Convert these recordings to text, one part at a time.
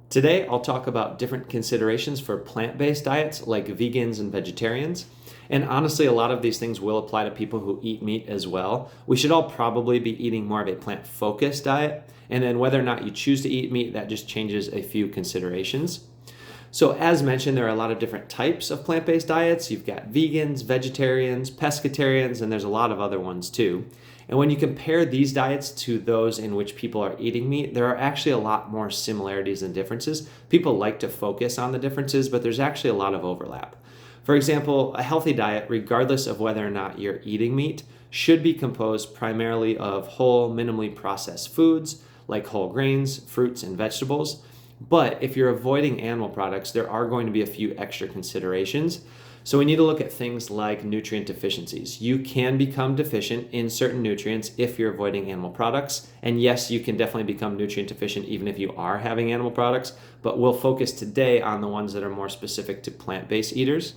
Today, I'll talk about different considerations for plant-based diets like vegans and vegetarians. And honestly, a lot of these things will apply to people who eat meat as well. We should all probably be eating more of a plant-focused diet. And then whether or not you choose to eat meat, that just changes a few considerations. So as mentioned, there are a lot of different types of plant-based diets. You've got vegans, vegetarians, pescatarians, and there's a lot of other ones too. And when you compare these diets to those in which people are eating meat, there are actually a lot more similarities than differences. People like to focus on the differences, but there's actually a lot of overlap. For example, a healthy diet, regardless of whether or not you're eating meat, should be composed primarily of whole, minimally processed foods like whole grains, fruits, and vegetables. But if you're avoiding animal products, there are going to be a few extra considerations. So we need to look at things like nutrient deficiencies. You can become deficient in certain nutrients if you're avoiding animal products. And yes, you can definitely become nutrient deficient even if you are having animal products, but we'll focus today on the ones that are more specific to plant-based eaters.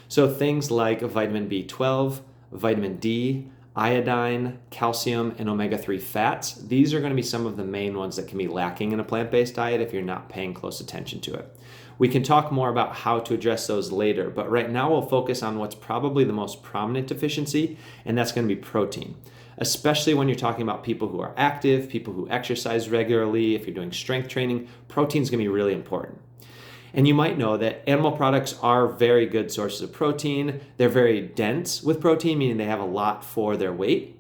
So things like vitamin B12, vitamin D, iodine, calcium, and omega-3 fats. These are going to be some of the main ones that can be lacking in a plant-based diet if you're not paying close attention to it. We can talk more about how to address those later, but right now we'll focus on what's probably the most prominent deficiency, and that's going to be protein. Especially when you're talking about people who are active, people who exercise regularly, if you're doing strength training, protein is going to be really important. And you might know that animal products are very good sources of protein. They're very dense with protein, meaning they have a lot for their weight.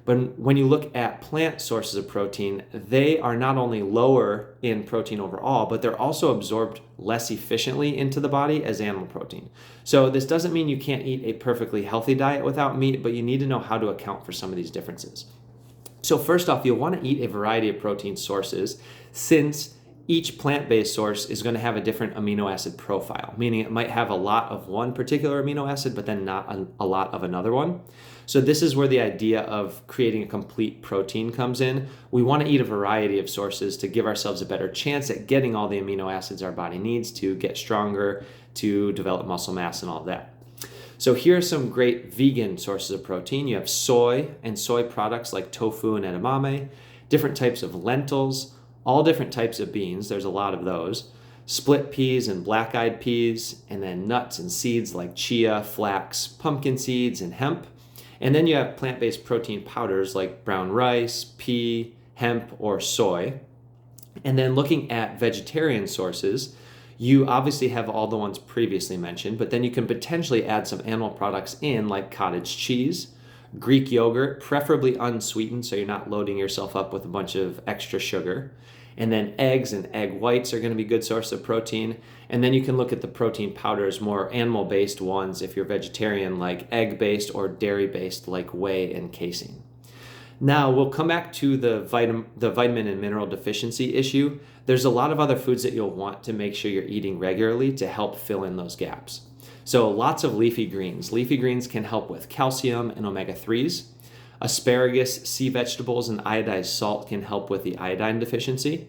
But when you look at plant sources of protein, they are not only lower in protein overall, but they're also absorbed less efficiently into the body as animal protein. So this doesn't mean you can't eat a perfectly healthy diet without meat, but you need to know how to account for some of these differences. So first off, you'll want to eat a variety of protein sources since each plant-based source is going to have a different amino acid profile, meaning it might have a lot of one particular amino acid, but then not a lot of another one. So this is where the idea of creating a complete protein comes in. We want to eat a variety of sources to give ourselves a better chance at getting all the amino acids our body needs to get stronger, to develop muscle mass and all of that. So here are some great vegan sources of protein. You have soy and soy products like tofu and edamame, different types of lentils, all different types of beans, there's a lot of those, split peas and black-eyed peas, and then nuts and seeds like chia, flax, pumpkin seeds, and hemp. And then you have plant-based protein powders like brown rice, pea, hemp, or soy. And then looking at vegetarian sources, you obviously have all the ones previously mentioned, but then you can potentially add some animal products in like cottage cheese, Greek yogurt, preferably unsweetened so you're not loading yourself up with a bunch of extra sugar. And then eggs and egg whites are going to be good source of protein. And then you can look at the protein powders, more animal-based ones if you're vegetarian, like egg-based or dairy-based like whey and casein. Now, we'll come back to the vitamin and mineral deficiency issue. There's a lot of other foods that you'll want to make sure you're eating regularly to help fill in those gaps. So lots of leafy greens. Leafy greens can help with calcium and omega-3s. Asparagus, sea vegetables, and iodized salt can help with the iodine deficiency.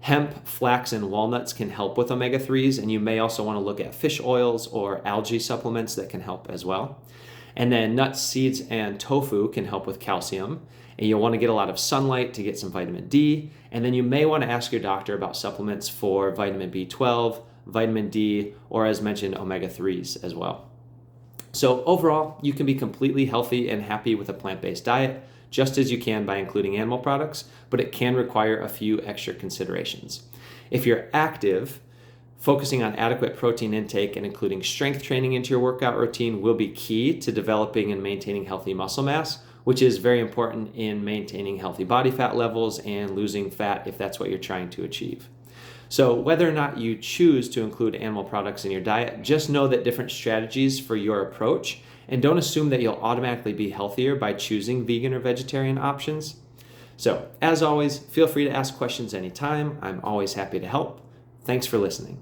Hemp, flax, and walnuts can help with omega-3s, and you may also want to look at fish oils or algae supplements that can help as well. And then nuts, seeds, and tofu can help with calcium, and you'll want to get a lot of sunlight to get some vitamin D, and then you may want to ask your doctor about supplements for vitamin B12, vitamin D, or as mentioned, omega-3s as well. So overall, you can be completely healthy and happy with a plant-based diet, just as you can by including animal products, but it can require a few extra considerations. If you're active, focusing on adequate protein intake and including strength training into your workout routine will be key to developing and maintaining healthy muscle mass, which is very important in maintaining healthy body fat levels and losing fat if that's what you're trying to achieve. So whether or not you choose to include animal products in your diet, just know that different strategies for your approach, and don't assume that you'll automatically be healthier by choosing vegan or vegetarian options. So as always, feel free to ask questions anytime. I'm always happy to help. Thanks for listening.